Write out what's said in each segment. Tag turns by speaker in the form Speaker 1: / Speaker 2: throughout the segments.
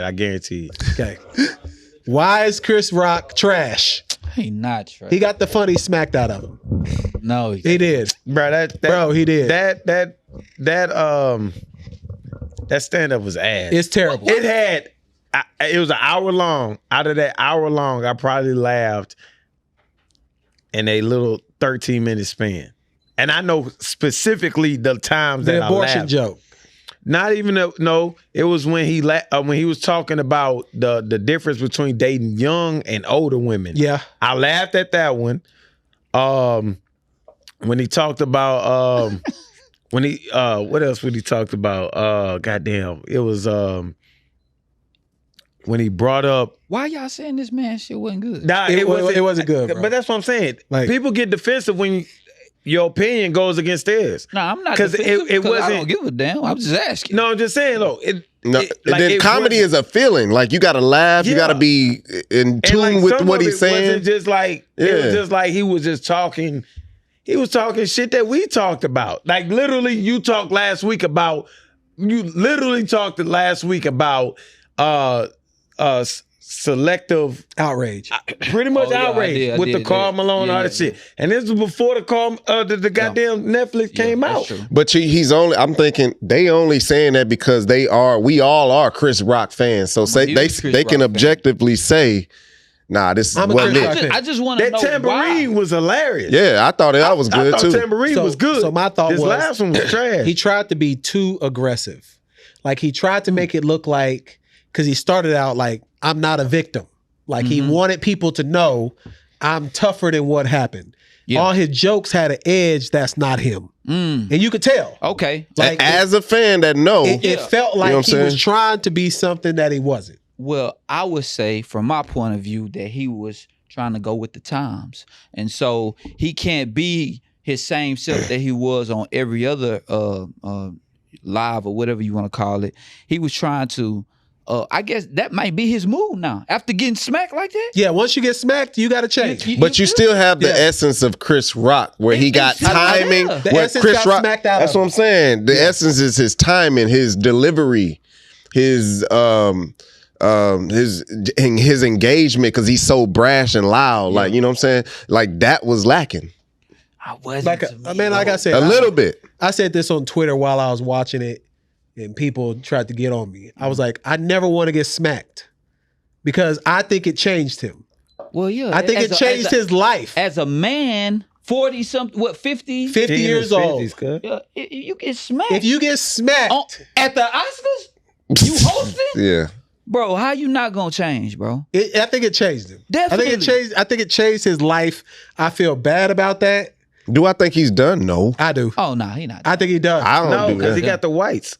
Speaker 1: I guarantee it.
Speaker 2: Okay. Why is Chris Rock trash?
Speaker 3: He not trash.
Speaker 2: He got the funny smacked out of him.
Speaker 3: No,
Speaker 2: He did.
Speaker 1: Bro,
Speaker 2: He did.
Speaker 1: That stand up was ass.
Speaker 2: It's terrible.
Speaker 1: It was an hour long. Out of that hour long, I probably laughed in a little 13-minute span. And I know specifically the times
Speaker 2: The
Speaker 1: that I
Speaker 2: abortion
Speaker 1: laughed.
Speaker 2: joke.
Speaker 1: Not even no. It was when he was talking about the difference between dating young and older women.
Speaker 2: Yeah.
Speaker 1: I laughed at that one. When he talked about what else would he talked about? Goddamn, it was when he brought up.
Speaker 3: Why y'all saying this man shit wasn't good?
Speaker 1: Nah,
Speaker 2: It wasn't good, bro.
Speaker 1: But that's what I'm saying.
Speaker 2: Like-
Speaker 1: People get defensive when your opinion goes against theirs.
Speaker 3: No, I'm not
Speaker 1: 'Cause
Speaker 3: defensive
Speaker 1: it
Speaker 3: 'cause I
Speaker 1: wasn't-
Speaker 3: don't give a damn. I'm just asking.
Speaker 1: No, I'm just saying though.
Speaker 4: Then comedy is a feeling. Like you got to laugh. You got to be in tune with what he's saying.
Speaker 1: Wasn't just like it was
Speaker 4: Yeah.
Speaker 1: just like he was just talking. He was talking shit that we talked about. Like literally, you talked last week about. You literally talked last week about selective,
Speaker 2: Outrage.
Speaker 1: pretty much
Speaker 3: Oh, yeah, I
Speaker 1: outrage
Speaker 3: did,
Speaker 1: with the Karl Malone, all
Speaker 3: Yeah,
Speaker 1: that shit. And this was before the goddamn Netflix came
Speaker 3: that's
Speaker 1: out.
Speaker 3: true.
Speaker 4: But I'm thinking they only saying that because we all are Chris Rock fans. So say
Speaker 3: huge
Speaker 4: they
Speaker 3: Chris
Speaker 4: can
Speaker 3: Rock fan.
Speaker 4: objectively say, nah, this
Speaker 2: I'm a
Speaker 4: wasn't
Speaker 2: Chris
Speaker 4: it.
Speaker 2: Rock fan.
Speaker 3: I just want to
Speaker 1: That
Speaker 3: know
Speaker 1: tambourine
Speaker 3: why.
Speaker 1: was hilarious.
Speaker 4: Yeah, I thought that was good
Speaker 1: I thought
Speaker 4: too.
Speaker 1: tambourine was good.
Speaker 2: So my thought
Speaker 1: this
Speaker 2: was
Speaker 1: last one was trash.
Speaker 2: he tried to be too aggressive. Like he tried to make it look like, because he started out like, I'm not a victim. Like he wanted people to know I'm tougher than what happened.
Speaker 3: Yeah.
Speaker 2: All his jokes had an edge that's not him. And you could tell.
Speaker 3: Okay.
Speaker 2: Like
Speaker 4: As a fan that know,
Speaker 2: it felt like
Speaker 4: know what
Speaker 2: he
Speaker 4: I'm
Speaker 2: was
Speaker 4: saying?
Speaker 2: trying to be something that he wasn't.
Speaker 3: Well, I would say from my point of view that he was trying to go with the times. And so he can't be his same self that he was on every other live or whatever you want to call it. He was trying to I guess that might be his move now. After getting smacked like that?
Speaker 2: Yeah, once you get smacked, you got to change.
Speaker 4: but you still have the
Speaker 2: Yeah.
Speaker 4: essence of Chris Rock, where he got
Speaker 3: It's-
Speaker 4: timing.
Speaker 3: yeah.
Speaker 2: The
Speaker 4: Where
Speaker 2: essence
Speaker 4: Chris
Speaker 2: got
Speaker 4: Rock,
Speaker 2: smacked out
Speaker 4: that's
Speaker 2: of
Speaker 4: what
Speaker 2: him.
Speaker 4: I'm saying. The essence is his timing, his delivery, his engagement, because he's so brash and loud. Like, you know what I'm saying? Like that was lacking
Speaker 3: I wasn't.
Speaker 2: Like,
Speaker 3: to me,
Speaker 2: like I said,
Speaker 4: a little bit.
Speaker 2: I said this on Twitter while I was watching it, and people tried to get on me. I was like, I never want to get smacked because I think it changed him.
Speaker 3: Well, yeah.
Speaker 2: I think it changed his life.
Speaker 3: As a man, 40 something, what, 50?
Speaker 2: 50 years old.
Speaker 3: Yeah, you get smacked.
Speaker 2: If you get smacked,
Speaker 3: at the Oscars, you hosting?
Speaker 4: Yeah.
Speaker 3: Bro, how you not gonna change, bro?
Speaker 2: I think it changed him.
Speaker 3: Definitely.
Speaker 2: I think it changed his life. I feel bad about that.
Speaker 4: Do I think he's done? No.
Speaker 2: I do.
Speaker 3: Oh, nah, he not.
Speaker 2: I think he does.
Speaker 4: I don't
Speaker 1: No,
Speaker 4: do
Speaker 1: because
Speaker 4: that.
Speaker 1: he got the whites.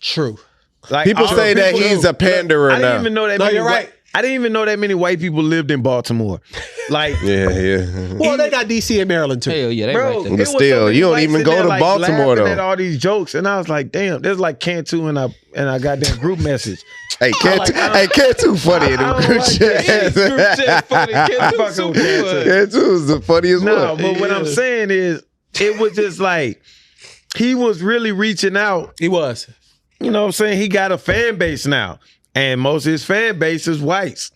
Speaker 2: True.
Speaker 1: Like
Speaker 4: People
Speaker 1: all
Speaker 4: say
Speaker 1: the
Speaker 4: that
Speaker 1: people-
Speaker 4: he's a panderer
Speaker 1: I didn't
Speaker 4: now.
Speaker 1: even know that.
Speaker 2: No,
Speaker 1: many
Speaker 2: you're right.
Speaker 1: I didn't even know that many white people lived in Baltimore. Like,
Speaker 4: Yeah.
Speaker 2: Well, they got DC and Maryland too.
Speaker 3: Hell yeah, they
Speaker 1: bro,
Speaker 3: right there.
Speaker 1: it was
Speaker 4: still,
Speaker 1: so many
Speaker 4: you don't
Speaker 1: whites
Speaker 4: even
Speaker 1: in
Speaker 4: go
Speaker 1: there,
Speaker 4: to
Speaker 1: like,
Speaker 4: Baltimore,
Speaker 1: laughing
Speaker 4: though.
Speaker 1: at all these jokes, and I was like, damn, there's like Cantu in a goddamn group message.
Speaker 4: Hey, Cantu funny in
Speaker 1: I
Speaker 4: the
Speaker 1: don't
Speaker 4: group
Speaker 1: like
Speaker 4: chat.
Speaker 1: that.
Speaker 3: Group chat funny.
Speaker 1: I'm
Speaker 3: Cantu
Speaker 1: fucking
Speaker 3: super
Speaker 1: with Cantu.
Speaker 3: funny.
Speaker 4: Cantu's the funniest
Speaker 1: No,
Speaker 4: one.
Speaker 1: but what I'm saying is, it was just like he was really reaching out.
Speaker 2: He was.
Speaker 1: You know what I'm saying? He got a fan base now, and most of his fan base is whites.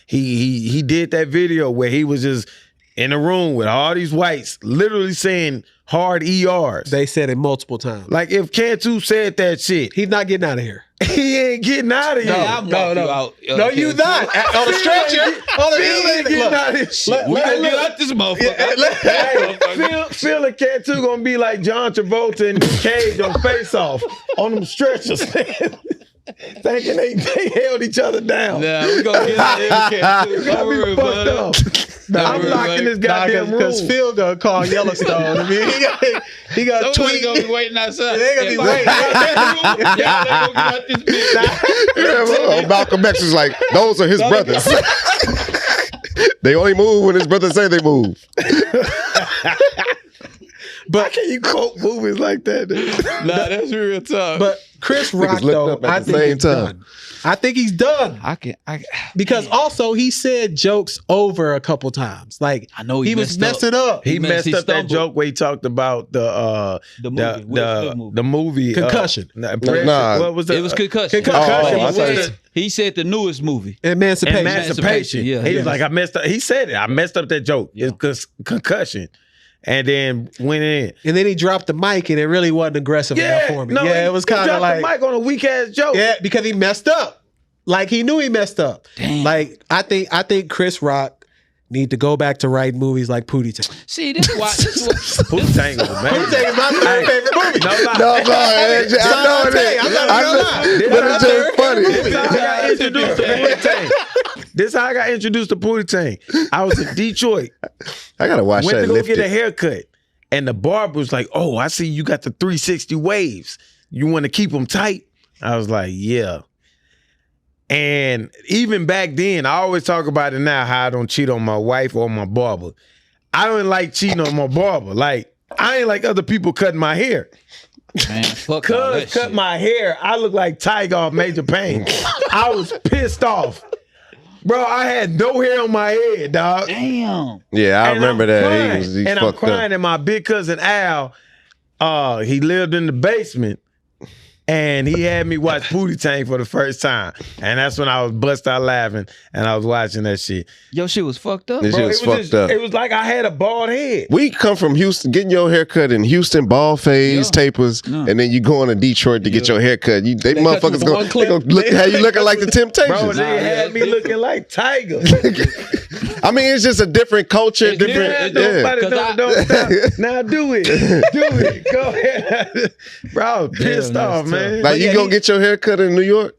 Speaker 1: He did that video where he was just in a room with all these whites, literally saying hard ERs.
Speaker 2: They said it multiple times.
Speaker 1: Like if Cantu said that shit,
Speaker 2: He's not getting out of here.
Speaker 1: he ain't getting out of here.
Speaker 3: I'm walking you out.
Speaker 2: No, you not. On a stretcher.
Speaker 1: Phil ain't getting out of this shit.
Speaker 3: We gonna get out this motherfucker.
Speaker 1: Phil and Cantu gonna be like John Travolta and Nick Cage on Face Off on them stretchers, thinking they held each other down.
Speaker 3: Nah, we gonna get out there.
Speaker 1: You gotta be fucked up. I'm locking this goddamn room.
Speaker 2: Because Phil gonna call Yellowstone. I mean, he got
Speaker 3: Somebody
Speaker 2: tweet.
Speaker 3: gonna be waiting outside.
Speaker 2: They gonna be waiting.
Speaker 3: Y'all ain't gonna get out this bitch.
Speaker 4: Yeah, Malcolm X was like, those are his brothers. They only move when his brothers say they move.
Speaker 1: How can you quote movies like that?
Speaker 3: Nah, that's real tough.
Speaker 2: But Chris Rock,
Speaker 4: looked
Speaker 2: though,
Speaker 4: up at
Speaker 2: I
Speaker 4: the
Speaker 2: think
Speaker 4: same
Speaker 2: he's
Speaker 4: time.
Speaker 2: done. I think he's done. Because also he said jokes over a couple times. Like
Speaker 3: I know
Speaker 2: he was messing up.
Speaker 1: He messed up that
Speaker 3: stumbled.
Speaker 1: joke where he talked about the
Speaker 3: movie, Will Smith movie.
Speaker 1: the movie
Speaker 2: Concussion.
Speaker 4: Nah.
Speaker 1: What was the,
Speaker 3: It was Concussion.
Speaker 2: Concussion.
Speaker 4: Oh, I thought
Speaker 3: He said the newest movie.
Speaker 2: Emancipation.
Speaker 1: Emancipation.
Speaker 3: Yeah.
Speaker 1: He was like, I messed up. He said it. I messed up that joke.
Speaker 3: Yeah.
Speaker 1: It's concussion. And then went in.
Speaker 2: And then he dropped the mic and it really wasn't aggressive enough for me. Yeah, it was kind of like
Speaker 1: the mic on a weak ass joke.
Speaker 2: yeah, because he messed up. Like he knew he messed up.
Speaker 3: Damn.
Speaker 2: Like I think Chris Rock need to go back to writing movies like Pootie Tang.
Speaker 3: See, this why.
Speaker 1: Pootie Tang was amazing.
Speaker 2: Pootie Tang is my third favorite movie.
Speaker 1: No lie.
Speaker 4: No, I know it is.
Speaker 2: I'm not gonna lie.
Speaker 4: But it's just funny.
Speaker 1: This how I got introduced to Pootie Tang. This how I got introduced to Pootie Tang. I was in Detroit.
Speaker 4: I gotta watch
Speaker 1: Went
Speaker 4: that
Speaker 1: to go
Speaker 4: lifted.
Speaker 1: get a haircut. And the barber was like, oh, I see you got the 360 waves. You want to keep them tight? I was like, yeah. And even back then, I always talk about it now, how I don't cheat on my wife or my barber. I don't like cheating on my barber. Like, I ain't like other people cutting my hair.
Speaker 3: Man, fuck all that
Speaker 1: Cuz cut
Speaker 3: shit.
Speaker 1: my hair, I look like Tiger off Major Payne. I was pissed off. Bro, I had no hair on my head, dog.
Speaker 3: Damn.
Speaker 4: Yeah, I
Speaker 1: And
Speaker 4: remember
Speaker 1: I'm
Speaker 4: that.
Speaker 1: crying.
Speaker 4: He
Speaker 1: and I'm
Speaker 4: fucked
Speaker 1: crying,
Speaker 4: up.
Speaker 1: and my big cousin Al, he lived in the basement, and he had me watch Pootie Tang for the first time, and that's when I was bust out laughing, and I was watching that shit.
Speaker 3: Your shit was fucked up.
Speaker 4: This
Speaker 1: Bro,
Speaker 4: shit was
Speaker 1: it was
Speaker 4: fucked up.
Speaker 1: It was like I had a bald head.
Speaker 4: We come from Houston, getting your haircut in Houston, ball phase,
Speaker 3: Yeah.
Speaker 4: tapers,
Speaker 3: Yeah.
Speaker 4: and then you going to Detroit to get your haircut. They
Speaker 2: cut you
Speaker 4: motherfuckers
Speaker 2: with
Speaker 4: go,
Speaker 2: one
Speaker 4: they
Speaker 2: clip.
Speaker 4: gonna look how you looking like the
Speaker 1: Bro,
Speaker 4: Temptations.
Speaker 1: they
Speaker 3: yeah,
Speaker 1: had
Speaker 3: it's
Speaker 1: me
Speaker 3: different.
Speaker 1: looking like Tiger.
Speaker 4: I mean, it's just a different culture,
Speaker 3: It's
Speaker 4: different.
Speaker 3: different.
Speaker 4: Yeah.
Speaker 1: Nobody don't stop. Now do it. Do it. Go ahead. Bro, I was pissed
Speaker 3: that's
Speaker 1: off,
Speaker 3: tough.
Speaker 1: man.
Speaker 4: Like you
Speaker 2: yeah,
Speaker 4: gonna
Speaker 2: he-
Speaker 4: get your haircut in New York?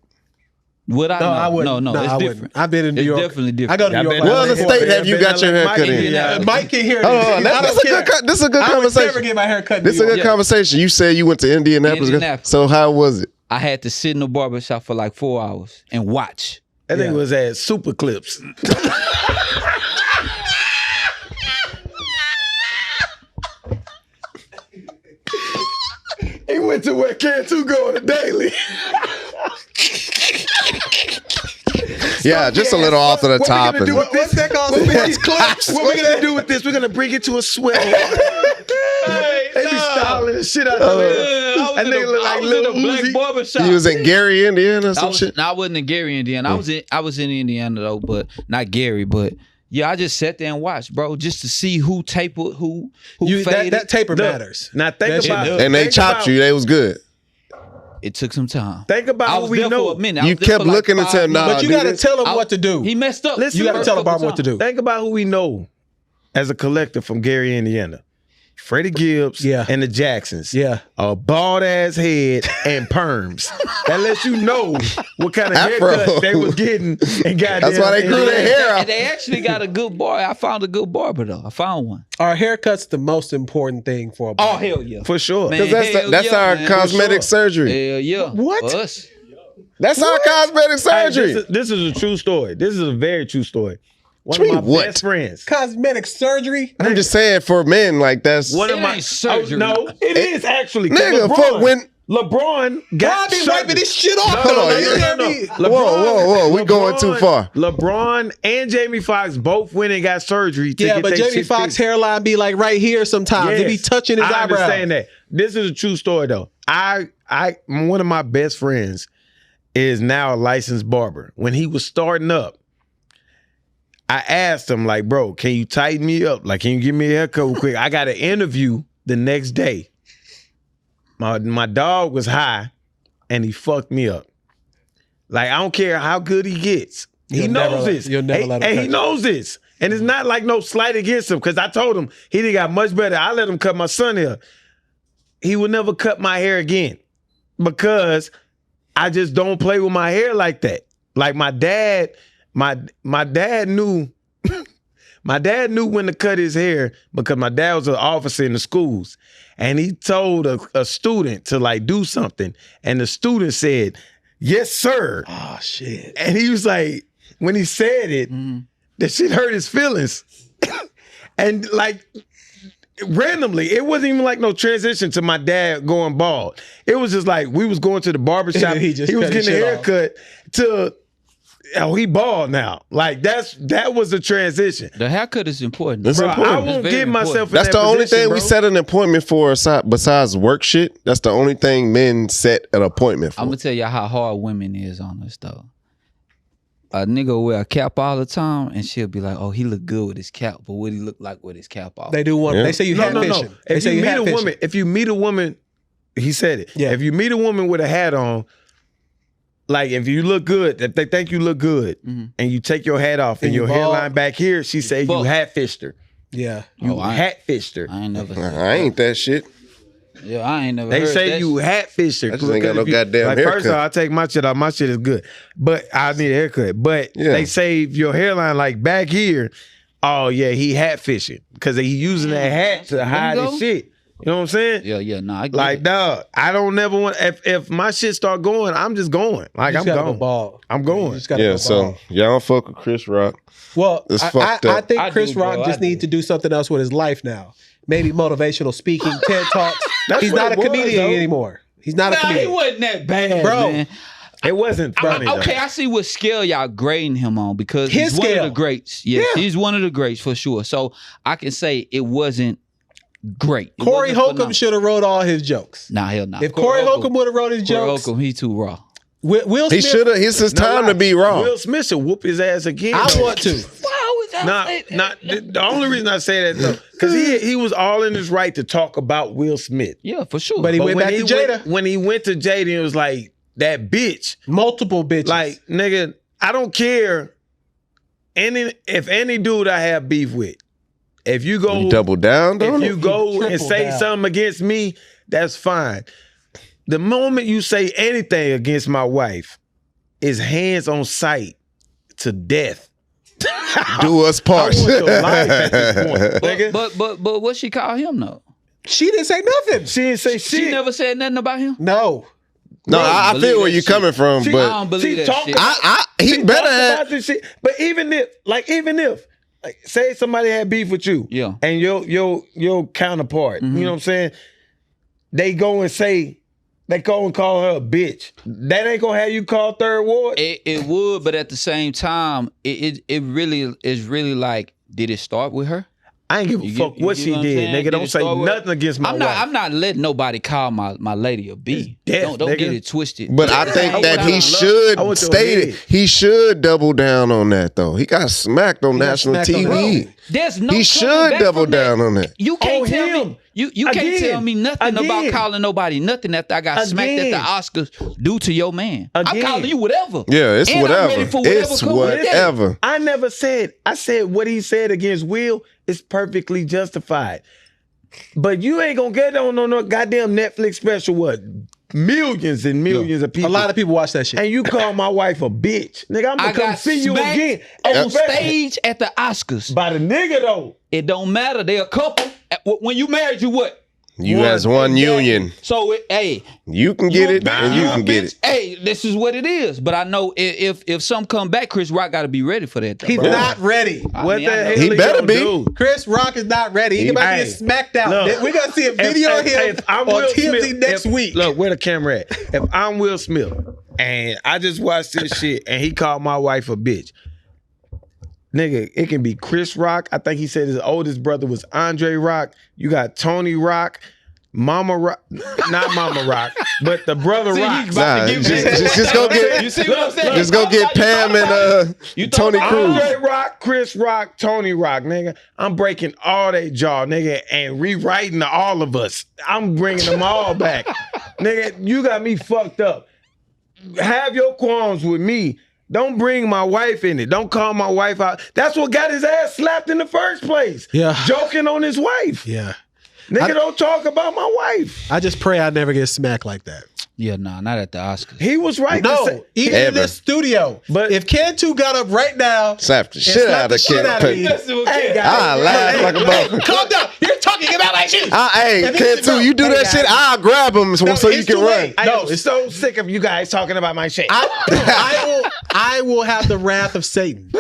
Speaker 3: Would I?
Speaker 2: No, I wouldn't.
Speaker 3: No, it's
Speaker 2: I
Speaker 3: different.
Speaker 2: wouldn't. I've been in New
Speaker 3: It's
Speaker 2: York.
Speaker 3: definitely different.
Speaker 2: I go to New York.
Speaker 1: been-
Speaker 4: What other
Speaker 1: Well,
Speaker 4: state have you got your
Speaker 1: Mike
Speaker 4: haircut in?
Speaker 3: Indiana.
Speaker 2: Mike can hear this.
Speaker 4: Hold on,
Speaker 2: I
Speaker 4: that's
Speaker 2: don't
Speaker 4: a
Speaker 2: care.
Speaker 4: good. This is a good
Speaker 2: I would never
Speaker 4: conversation.
Speaker 2: get my hair cut in
Speaker 4: This is
Speaker 2: New
Speaker 4: a
Speaker 2: York.
Speaker 4: good conversation. You said you went to Indianapolis.
Speaker 3: Indianapolis.
Speaker 4: So how was it?
Speaker 3: I had to sit in the barbershop for like 4 hours and watch.
Speaker 1: I think
Speaker 2: Yeah.
Speaker 1: it was at Super Clips. He went to where Cantu go on a daily.
Speaker 4: Yeah, just a little off of the
Speaker 1: What we
Speaker 4: top.
Speaker 1: gonna do with this?
Speaker 2: What's that called?
Speaker 1: What we
Speaker 2: Sports
Speaker 1: gonna-
Speaker 2: clips?
Speaker 1: What we gonna do with this? We're gonna bring it to a swivel. They be styling the shit out of it. That nigga look like Lil Uzi.
Speaker 3: barbershop.
Speaker 4: You was in Gary, Indiana, or
Speaker 3: I
Speaker 4: some
Speaker 3: was,
Speaker 4: shit.
Speaker 3: no, I wasn't in Gary, Indiana. I was in Indiana though, but not Gary. But yeah, I just sat there and watched, bro, just to see who tapered, who faded.
Speaker 2: That taper
Speaker 1: Look,
Speaker 2: matters.
Speaker 1: Now think
Speaker 2: That shit
Speaker 1: about
Speaker 2: does.
Speaker 4: And they
Speaker 1: think
Speaker 4: chopped
Speaker 1: about-
Speaker 4: you. They was good.
Speaker 3: It took some time.
Speaker 1: Think about
Speaker 3: I
Speaker 1: who
Speaker 3: was
Speaker 1: we
Speaker 3: there
Speaker 1: know.
Speaker 3: for a minute. I
Speaker 4: You
Speaker 3: was there
Speaker 4: kept
Speaker 3: for like
Speaker 4: looking and
Speaker 3: 5
Speaker 4: said, nah,
Speaker 3: minutes.
Speaker 2: But you
Speaker 4: do
Speaker 2: got to
Speaker 4: this.
Speaker 2: tell him what to do.
Speaker 3: He messed up.
Speaker 1: Listen,
Speaker 2: You got to tell the barber what to do.
Speaker 1: Think about who we know as a collective from Gary, Indiana. Freddie Gibbs
Speaker 2: Yeah.
Speaker 1: and the Jacksons.
Speaker 2: Yeah.
Speaker 1: A bald ass head and perms. That lets you know what kind of
Speaker 4: Afro.
Speaker 1: haircut they was getting and got
Speaker 4: That's why they grew their hair out.
Speaker 3: They actually got a good bar. I found a good barber though. I found one.
Speaker 2: Our haircut's the most important thing for a barber.
Speaker 3: Oh hell yeah.
Speaker 1: For sure.
Speaker 3: Man.
Speaker 4: Because
Speaker 3: Hell
Speaker 4: that's
Speaker 3: yeah,
Speaker 4: our
Speaker 3: man.
Speaker 4: cosmetic
Speaker 1: For
Speaker 4: surgery.
Speaker 3: Hell yeah.
Speaker 2: What?
Speaker 3: For us.
Speaker 4: That's our cosmetic
Speaker 1: Hey,
Speaker 4: surgery.
Speaker 1: this is a true story. This is a very true story. One
Speaker 4: What
Speaker 1: of
Speaker 4: you
Speaker 1: my
Speaker 4: mean, what?
Speaker 1: best friends.
Speaker 2: Cosmetic surgery?
Speaker 4: I'm just saying for men, like that's
Speaker 1: One of
Speaker 3: It
Speaker 1: my
Speaker 3: ain't surgery.
Speaker 1: no, it is actually. 'cause
Speaker 4: nigga.
Speaker 1: LeBron,
Speaker 4: Fuck when.
Speaker 1: LeBron
Speaker 2: God
Speaker 1: got
Speaker 2: be
Speaker 1: surgery.
Speaker 2: wiping this shit off.
Speaker 4: Hold on,
Speaker 2: You
Speaker 4: you-
Speaker 2: hear me?
Speaker 4: Whoa, we going too far.
Speaker 1: LeBron and Jamie Foxx both went and got surgery. To
Speaker 2: Yeah,
Speaker 1: get
Speaker 2: but
Speaker 1: their
Speaker 2: Jamie
Speaker 1: shit
Speaker 2: Foxx
Speaker 1: fixed.
Speaker 2: hairline be like right here sometimes. It be
Speaker 1: Yes,
Speaker 2: touching his
Speaker 1: I
Speaker 2: eyebrow.
Speaker 1: understand that. This is a true story though. One of my best friends is now a licensed barber. When he was starting up, I asked him, like, bro, can you tighten me up? Like, can you give me a haircut real quick? I got an interview the next day. My dog was high and he fucked me up. Like, I don't care how good he gets. He
Speaker 2: You'll
Speaker 1: knows
Speaker 2: never-
Speaker 1: this.
Speaker 2: you'll never let him
Speaker 1: And
Speaker 2: cut
Speaker 1: he
Speaker 2: you.
Speaker 1: knows this. And it's not like no slight against him, because I told him he done got much better. I let him cut my son hair. He would never cut my hair again because I just don't play with my hair like that. Like my dad knew my dad knew when to cut his hair because my dad was an officer in the schools. And he told a student to like do something. And the student said, "Yes, sir."
Speaker 2: Oh shit.
Speaker 1: And he was like, when he said it, that shit hurt his feelings. And like, randomly. It wasn't even like no transition to my dad going bald. It was just like we was going to the barbershop.
Speaker 2: He
Speaker 1: he
Speaker 2: just
Speaker 1: was
Speaker 2: cut his
Speaker 1: getting a
Speaker 2: shit off.
Speaker 1: haircut to. Oh, he bald now. Like that was a transition.
Speaker 3: The haircut is important.
Speaker 4: It's
Speaker 1: Bro,
Speaker 4: important.
Speaker 1: I won't
Speaker 3: It's very
Speaker 1: give myself in
Speaker 3: important.
Speaker 4: That's
Speaker 1: that
Speaker 4: the only
Speaker 1: position,
Speaker 4: thing
Speaker 1: bro.
Speaker 4: we set an appointment for besides work shit. That's the only thing men set an appointment for.
Speaker 3: I'm gonna tell y'all how hard women is on us though. A nigga will wear a cap all the time, and she'll be like, "Oh, he look good with his cap, but what he look like with his cap off?"
Speaker 2: They do want.
Speaker 4: Yeah.
Speaker 2: They say you
Speaker 1: No.
Speaker 2: catfishing. They
Speaker 1: If
Speaker 2: say
Speaker 1: you meet a
Speaker 2: catfishing.
Speaker 1: woman, he said it.
Speaker 2: Yeah.
Speaker 1: If you meet a woman with a hat on, like if you look good, if they think you look good,
Speaker 3: Mhm.
Speaker 1: and you take your hat off and
Speaker 2: And you
Speaker 1: your
Speaker 2: bald.
Speaker 1: hairline back here, she say you
Speaker 3: Fuck.
Speaker 1: hat fished her.
Speaker 2: Yeah.
Speaker 1: You
Speaker 3: Oh, I-
Speaker 1: hat fished her.
Speaker 3: I ain't never. Said
Speaker 4: I ain't that shit.
Speaker 3: Yeah, I ain't never.
Speaker 1: They
Speaker 3: heard
Speaker 1: say
Speaker 3: that
Speaker 1: you
Speaker 3: shit.
Speaker 1: hat fished her.
Speaker 4: I just ain't got no
Speaker 1: If you-
Speaker 4: goddamn
Speaker 1: like,
Speaker 4: haircut.
Speaker 1: First of all, I take my shit off. My shit is good, but I need a haircut. But
Speaker 4: Yeah.
Speaker 1: they say if your hairline like back here, oh yeah, he hat fishing because he using that hat to hide his
Speaker 3: go.
Speaker 1: shit. You know what I'm saying?
Speaker 3: Yeah, nah. I get
Speaker 1: Like,
Speaker 3: it.
Speaker 1: dog, I don't never want. If my shit start going, I'm just going. Like,
Speaker 2: You
Speaker 1: I'm
Speaker 2: just gotta go
Speaker 1: going.
Speaker 2: bald.
Speaker 1: I'm going.
Speaker 2: You just gotta
Speaker 4: Yeah,
Speaker 2: go
Speaker 4: so
Speaker 2: bald.
Speaker 4: y'all don't fuck with Chris Rock.
Speaker 2: Well,
Speaker 4: It's
Speaker 2: I
Speaker 4: fucked up.
Speaker 2: think
Speaker 3: I
Speaker 2: Chris
Speaker 3: do, bro.
Speaker 2: Rock just
Speaker 3: I do.
Speaker 2: needs to do something else with his life now. Maybe motivational speaking, TED Talks.
Speaker 1: That's
Speaker 2: He's
Speaker 1: what
Speaker 2: not a
Speaker 1: it was,
Speaker 2: comedian
Speaker 1: though.
Speaker 2: anymore. He's not a
Speaker 3: Nah, he
Speaker 2: comedian.
Speaker 3: wasn't that bad,
Speaker 2: Bro.
Speaker 3: man.
Speaker 1: It wasn't funny. though.
Speaker 3: Okay, I see what scale y'all grading him on because
Speaker 2: His
Speaker 3: he's one
Speaker 2: scale.
Speaker 3: of the greats. Yes,
Speaker 2: Yeah.
Speaker 3: he's one of the greats for sure. So I can say it wasn't great. It
Speaker 2: Corey
Speaker 3: wasn't
Speaker 2: Holcomb
Speaker 3: phenomenal.
Speaker 2: should have wrote all his jokes.
Speaker 3: Nah, hell nah.
Speaker 2: If Corey Holcomb would have wrote his
Speaker 3: Corey
Speaker 2: jokes,
Speaker 3: Holcomb, he too raw.
Speaker 2: Will
Speaker 4: He
Speaker 2: Smith,
Speaker 4: should have. It's his
Speaker 1: No
Speaker 4: time
Speaker 1: lie.
Speaker 4: to be wrong.
Speaker 1: Will Smith should whoop his ass again.
Speaker 2: I
Speaker 1: though.
Speaker 2: want to.
Speaker 3: Why was
Speaker 1: Not the only reason I say that though, because he was all in his right to talk about Will Smith.
Speaker 3: Yeah, for sure.
Speaker 2: But he went
Speaker 1: when
Speaker 2: back to Jada.
Speaker 1: when he went to Jada, it was like that bitch.
Speaker 2: Multiple bitches.
Speaker 1: Like, nigga, I don't care. If any dude I have beef with, if you go
Speaker 4: You double down,
Speaker 1: if
Speaker 4: don't
Speaker 1: you go and
Speaker 2: triple
Speaker 1: say
Speaker 2: down.
Speaker 1: something against me, that's fine. The moment you say anything against my wife, is hands on sight to death.
Speaker 4: do us
Speaker 1: I
Speaker 4: part.
Speaker 1: want your life at this point, nigga.
Speaker 3: but what she call him though?
Speaker 2: she didn't say nothing.
Speaker 1: She didn't say
Speaker 3: She
Speaker 1: shit.
Speaker 3: never said nothing about him.
Speaker 2: No.
Speaker 4: No, I
Speaker 3: believe
Speaker 4: feel where
Speaker 3: that
Speaker 4: you're
Speaker 3: shit.
Speaker 4: coming from,
Speaker 1: She-
Speaker 3: I
Speaker 4: but
Speaker 3: don't believe that
Speaker 1: talked
Speaker 3: shit.
Speaker 1: about-
Speaker 4: he
Speaker 1: She
Speaker 4: better
Speaker 1: talked
Speaker 4: have.
Speaker 1: about this shit. But even if, like, say somebody had beef with you,
Speaker 3: Yeah.
Speaker 1: and your counterpart, you know what I'm saying? They go and say, they go and call her a bitch. That ain't gonna have you call Third Ward.
Speaker 3: It would, but at the same time, it really is really like, did it start with her?
Speaker 1: I ain't give a
Speaker 3: You
Speaker 1: fuck
Speaker 3: get- you
Speaker 1: what
Speaker 3: get
Speaker 1: she
Speaker 3: what I'm
Speaker 1: did,
Speaker 3: saying?
Speaker 1: nigga.
Speaker 3: Did
Speaker 1: Don't
Speaker 3: it
Speaker 1: say
Speaker 3: start with-
Speaker 1: nothing against my wife.
Speaker 3: I'm not letting nobody call my lady a B.
Speaker 1: Death,
Speaker 3: don't
Speaker 1: nigga.
Speaker 3: get it twisted.
Speaker 4: But I
Speaker 3: At the
Speaker 4: think
Speaker 3: same
Speaker 4: that
Speaker 3: time,
Speaker 4: he
Speaker 1: I
Speaker 4: should
Speaker 1: want your
Speaker 4: state it.
Speaker 1: head.
Speaker 4: He should double down on that, though. He got smacked on
Speaker 2: got
Speaker 4: national
Speaker 2: smacked on
Speaker 4: TV.
Speaker 2: that.
Speaker 3: there's no
Speaker 4: He
Speaker 3: coming
Speaker 4: should
Speaker 3: back
Speaker 4: double
Speaker 3: from that.
Speaker 4: down on that.
Speaker 3: You can't
Speaker 1: On
Speaker 3: tell
Speaker 1: him.
Speaker 3: me you can't
Speaker 1: Again.
Speaker 3: tell me nothing about
Speaker 1: Again.
Speaker 3: calling nobody nothing after I got smacked at the
Speaker 1: Again.
Speaker 3: Oscars due to your man. I'm
Speaker 1: Again.
Speaker 3: calling you whatever.
Speaker 4: Yeah, it's
Speaker 3: And I'm
Speaker 4: whatever.
Speaker 3: ready for whatever
Speaker 4: It's
Speaker 3: come with that.
Speaker 4: whatever.
Speaker 1: I never said. I said what he said against Will is perfectly justified. But you ain't gonna get on no goddamn Netflix special. What? Millions and millions of
Speaker 2: A
Speaker 1: people.
Speaker 2: lot of people watch that shit.
Speaker 1: And you call my wife a bitch, nigga. I'm gonna
Speaker 3: I
Speaker 1: come
Speaker 3: got
Speaker 1: see you
Speaker 3: smacked
Speaker 1: again
Speaker 3: on
Speaker 1: Especially
Speaker 3: stage at the Oscars.
Speaker 1: by the nigga though.
Speaker 3: It don't matter. They a couple. When you married, you what?
Speaker 4: You as one union.
Speaker 3: So hey,
Speaker 4: You can get
Speaker 3: you a
Speaker 4: it,
Speaker 3: bitch,
Speaker 4: and you
Speaker 3: a
Speaker 4: can get
Speaker 3: bitch.
Speaker 4: it.
Speaker 3: Hey, this is what it is. But I know if some come back, Chris Rock got to be ready for that. Though,
Speaker 2: He's
Speaker 3: bro.
Speaker 2: not ready.
Speaker 3: I
Speaker 1: What
Speaker 3: mean,
Speaker 1: the
Speaker 3: I know.
Speaker 1: hell?
Speaker 4: He better
Speaker 1: gonna
Speaker 4: be.
Speaker 1: do?
Speaker 2: Chris Rock is not ready. He's about to
Speaker 1: Hey,
Speaker 2: get smacked out.
Speaker 1: look,
Speaker 2: We're gonna see a video of him
Speaker 1: I'm
Speaker 2: on
Speaker 1: Will
Speaker 2: TMZ
Speaker 1: Smith,
Speaker 2: next
Speaker 1: if-
Speaker 2: week.
Speaker 1: Look, where the camera at? If I'm Will Smith and I just watched this shit and he called my wife a bitch, nigga, it can be Chris Rock. I think he said his oldest brother was Andre Rock. You got Tony Rock, Mama Rock, not Mama Rock, but the brother Rock.
Speaker 4: Nah, just go get.
Speaker 3: You see what I'm saying?
Speaker 4: Just go get Pam and
Speaker 3: You thought
Speaker 4: Tony
Speaker 3: about
Speaker 4: Cruz.
Speaker 1: Andre Rock, Chris Rock, Tony Rock, nigga. I'm breaking all they jaw, nigga, and rewriting all of us. I'm bringing them all back. Nigga, you got me fucked up. Have your qualms with me. Don't bring my wife in it. Don't call my wife out. That's what got his ass slapped in the first place.
Speaker 2: Yeah.
Speaker 1: Joking on his wife.
Speaker 2: Yeah.
Speaker 1: Nigga, don't talk about my wife.
Speaker 2: I just pray I never get smacked like that.
Speaker 3: Yeah, nah, not at the Oscars.
Speaker 1: He was right to
Speaker 2: No,
Speaker 1: say.
Speaker 2: even in
Speaker 4: Ever.
Speaker 2: this studio.
Speaker 1: But-
Speaker 2: if Cantu got up right now,
Speaker 4: Slap the shit
Speaker 2: slap
Speaker 4: out
Speaker 2: the
Speaker 4: of
Speaker 2: shit out of me.
Speaker 4: Kent.
Speaker 1: Hey, guys.
Speaker 4: I laugh like a motherfucker.
Speaker 2: calm down. You're talking about like shit.
Speaker 4: Hey,
Speaker 2: And
Speaker 4: Kent,
Speaker 2: it's- no,
Speaker 4: too, you do
Speaker 2: hey,
Speaker 4: that
Speaker 2: guys.
Speaker 4: shit, I'll grab him so you
Speaker 2: it's
Speaker 4: can
Speaker 2: too
Speaker 4: run.
Speaker 2: late.
Speaker 1: I
Speaker 2: No,
Speaker 1: am so sick of you guys talking about my shit.
Speaker 2: I will have the wrath of Satan.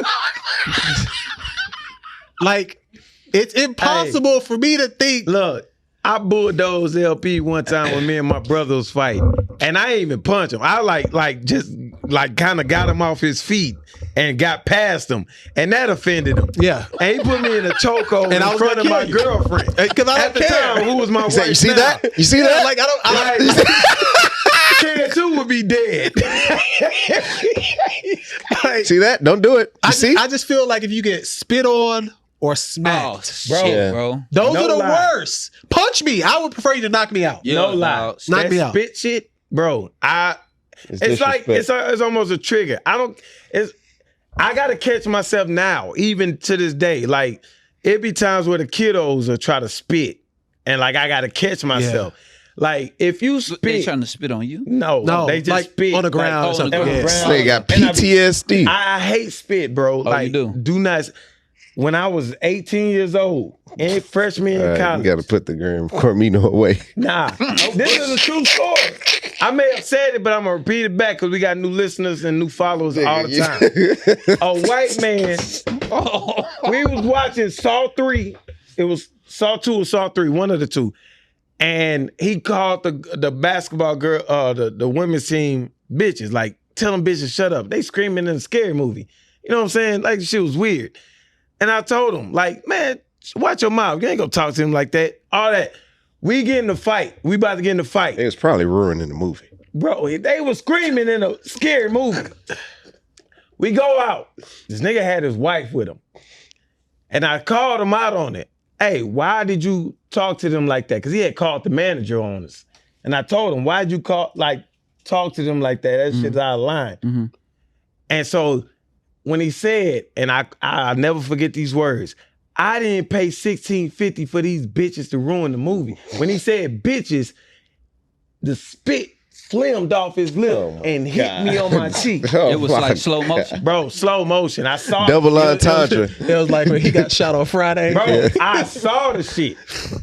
Speaker 2: Like, It's impossible for me to think.
Speaker 1: Look, I bulldozed LP one time when me and my brother was fighting, and I ain't even punch him. I just kind of got him off his feet and got past him, and that offended him.
Speaker 2: Yeah.
Speaker 1: And he put me in a chokehold in
Speaker 2: I was
Speaker 1: front of
Speaker 2: gonna
Speaker 1: my
Speaker 2: kill you.
Speaker 1: girlfriend.
Speaker 2: Because I
Speaker 1: At
Speaker 2: don't
Speaker 1: the
Speaker 2: care.
Speaker 1: time, who was my wife?
Speaker 4: You see
Speaker 1: now.
Speaker 4: that? You see that?
Speaker 2: Like
Speaker 1: Can too would be dead.
Speaker 2: like,
Speaker 4: See that? Don't do it. You see?
Speaker 2: I just feel like if you get spit on or
Speaker 3: Oh,
Speaker 2: smacked,
Speaker 1: Bro.
Speaker 3: shit,
Speaker 4: Yeah.
Speaker 3: bro.
Speaker 2: those
Speaker 1: No
Speaker 2: are the
Speaker 1: lie.
Speaker 2: worst. Punch me. I would prefer you to knock me out.
Speaker 3: Yeah,
Speaker 1: No lie.
Speaker 3: dog.
Speaker 2: Knock
Speaker 1: That
Speaker 2: me out.
Speaker 1: spit shit, bro. It's like it's almost a trigger. I gotta catch myself now, even to this day. Like it be times where the kiddos will try to spit, and like I gotta catch myself. Like if you
Speaker 3: They
Speaker 1: spit,
Speaker 3: trying to spit on you?
Speaker 2: No,
Speaker 1: they just
Speaker 2: like
Speaker 1: spit
Speaker 2: on the ground or
Speaker 3: on the
Speaker 2: something.
Speaker 3: ground.
Speaker 2: Yeah.
Speaker 4: They got
Speaker 1: And I-
Speaker 4: PTSD.
Speaker 1: I hate spit, bro. Like
Speaker 3: you do?
Speaker 1: not. When I was 18 years old, and freshman in
Speaker 4: You
Speaker 1: college,
Speaker 4: got to put the Graham Cormino away.
Speaker 1: nah, this is a true story. I may have said it, but I'm gonna repeat it back because we got new listeners and new followers all the time. A white man, we was watching Saw 3. It was Saw 2 or Saw 3, one of the two. And he called the basketball girl, the women's team bitches, like, tell them bitches shut up. They screaming in a scary movie. You know what I'm saying? Like, the shit was weird. And I told him, like, man, watch your mouth. You ain't gonna talk to him like that. All that. We get in the fight. We about to get in the fight.
Speaker 4: It was probably ruining the movie.
Speaker 1: Bro, they was screaming in a scary movie. We go out. This nigga had his wife with him. And I called him out on it. Hey, why did you talk to them like that? Because he had called the manager on us. And I told him, why'd you talk to them like that? That shit's out of line.
Speaker 3: Mm-hmm.
Speaker 1: And so when he said, and I'll never forget these words, I didn't pay $16.50 for these bitches to ruin the movie. When he said bitches, the spit slimmed off his lip and hit me on my cheek.
Speaker 3: It was like slow motion.
Speaker 1: Bro, slow motion. I saw
Speaker 4: Double
Speaker 1: it.
Speaker 4: entendre.
Speaker 2: It was like when he got shot on Friday.
Speaker 1: Bro, I saw the shit.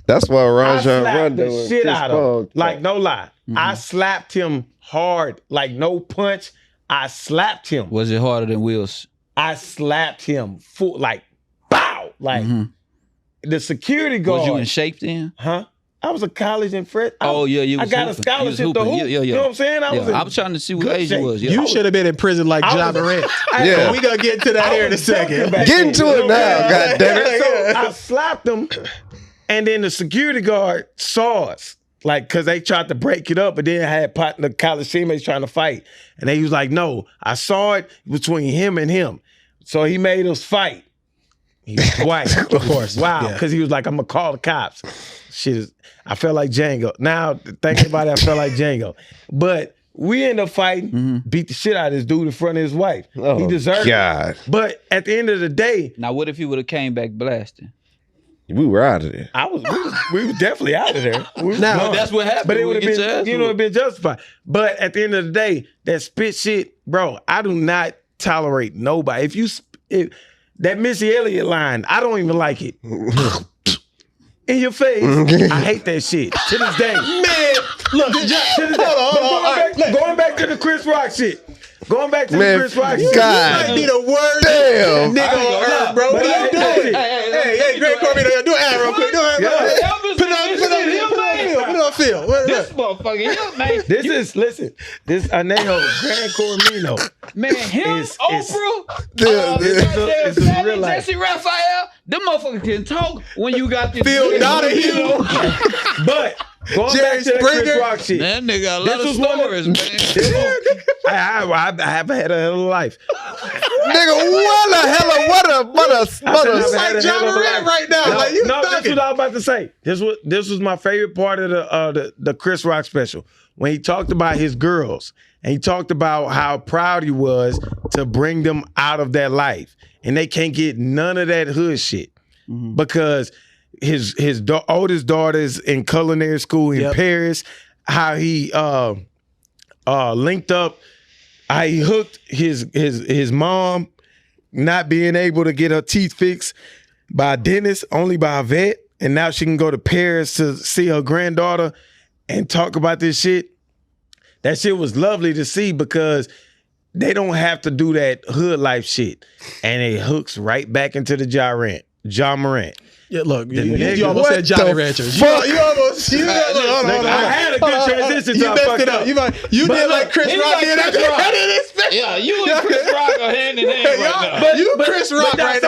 Speaker 4: That's why
Speaker 1: I
Speaker 4: Rajon
Speaker 1: slapped
Speaker 4: Rondo
Speaker 1: the
Speaker 4: and
Speaker 1: shit
Speaker 4: Chris
Speaker 1: out
Speaker 4: Paul
Speaker 1: of him. Like, no lie.
Speaker 3: Mm-hmm.
Speaker 1: I slapped him hard. Like, no punch. I slapped him.
Speaker 3: Was it harder than Will's?
Speaker 1: I slapped him full, like, bow. Like, the security guard.
Speaker 3: Was you in shape then?
Speaker 1: Huh? I was a college and Fred.
Speaker 3: Oh yeah, you
Speaker 1: I
Speaker 3: was
Speaker 1: got a
Speaker 3: hooping.
Speaker 1: scholarship
Speaker 3: You was
Speaker 1: to
Speaker 3: hooping.
Speaker 1: hoop.
Speaker 3: Yeah.
Speaker 1: You know what I'm saying?
Speaker 3: I was trying to see what
Speaker 1: good
Speaker 3: age
Speaker 1: shape.
Speaker 3: you was. Yeah.
Speaker 2: You should have been in prison like
Speaker 1: I
Speaker 2: Ja
Speaker 1: was-
Speaker 2: Morant.
Speaker 4: Yeah.
Speaker 2: But we gonna get to that here in a second.
Speaker 4: Get into it now, God damn it.
Speaker 1: So I slapped him, and then the security guard saw us, like, because they tried to break it up, but then I had the college teammates trying to fight. And they was like, no, I saw it between him and him. So he made us fight. He was white, of course. Wow,
Speaker 2: Yeah.
Speaker 1: because he was like, I'm going to call the cops. I felt like Django. Now, thinking about it, I felt like Django. But we ended up fighting, beat the shit out of this dude in front of his wife. He deserved
Speaker 4: God.
Speaker 1: it. But at the end of the day,
Speaker 3: Now, what if he would have came back blasting?
Speaker 4: We were out of there.
Speaker 1: we was definitely out of there. We was
Speaker 2: Now,
Speaker 1: gone.
Speaker 3: that's what happened
Speaker 1: But it
Speaker 3: when
Speaker 1: would
Speaker 3: you
Speaker 1: have
Speaker 3: get your ass
Speaker 1: been, it'd been justified. But at the end of the day, that spit shit, bro, I do not tolerate nobody. If that Missy Elliott line, I don't even like it. In your face, I hate that shit to this day.
Speaker 2: Man, look,
Speaker 1: Hold on. Going back to the Chris Rock shit. Going back to
Speaker 4: Man,
Speaker 1: the Chris Rock shit.
Speaker 2: you
Speaker 4: God.
Speaker 2: might be the worst
Speaker 4: Damn.
Speaker 2: nigga on earth, bro. What
Speaker 1: But
Speaker 2: are you doing? Hey, Greg Corbin, do an ad real quick. Do an ad. Put it on film.
Speaker 3: This motherfucker, him, man.
Speaker 1: This Anejo, Grand Cormino.
Speaker 3: Man, him,
Speaker 1: It's-
Speaker 3: Oprah,
Speaker 1: it's a real life.
Speaker 3: Jesse Raphael, them motherfuckers can talk when you got this.
Speaker 2: Phil Donahue.
Speaker 1: But going
Speaker 2: Jerry
Speaker 1: back to that
Speaker 2: Springer.
Speaker 1: Chris Rock shit.
Speaker 3: That nigga got a
Speaker 1: This
Speaker 3: lot of
Speaker 1: was one of-
Speaker 3: stories, man.
Speaker 1: I have had a hell of a life.
Speaker 4: Nigga, what a
Speaker 1: I had
Speaker 2: like
Speaker 1: a hell of
Speaker 2: John
Speaker 1: a
Speaker 2: Morant
Speaker 1: life.
Speaker 2: right now.
Speaker 1: No,
Speaker 2: Like, you
Speaker 1: no, that's
Speaker 2: thugging.
Speaker 1: what I was about to say. This was my favorite part of the Chris Rock special when he talked about his girls and he talked about how proud he was to bring them out of that life, and they can't get none of that hood shit because his oldest daughter's in culinary school in
Speaker 2: Yep.
Speaker 1: Paris. How he linked up, how he hooked his mom not being able to get her teeth fixed by a dentist, only by a vet, and now she can go to Paris to see her granddaughter and talk about this shit. That shit was lovely to see because they don't have to do that hood life shit, and it hooks right back into the Ja Morant.
Speaker 2: Yeah, look, you
Speaker 1: nigga.
Speaker 2: almost
Speaker 4: What
Speaker 2: said Jolly
Speaker 4: the
Speaker 2: Ranchers.
Speaker 4: fuck?
Speaker 2: You almost. Hold on.
Speaker 1: I had a good transition.
Speaker 2: You
Speaker 1: to
Speaker 2: messed it up. You
Speaker 1: But
Speaker 2: did
Speaker 1: look,
Speaker 2: like Chris
Speaker 3: he
Speaker 2: Rock
Speaker 3: like
Speaker 2: did.
Speaker 3: Chris
Speaker 2: I
Speaker 3: Rock.
Speaker 2: didn't expect.
Speaker 3: Yeah, you and Chris Rock are hand in hand right now.
Speaker 2: You Chris Rock right now.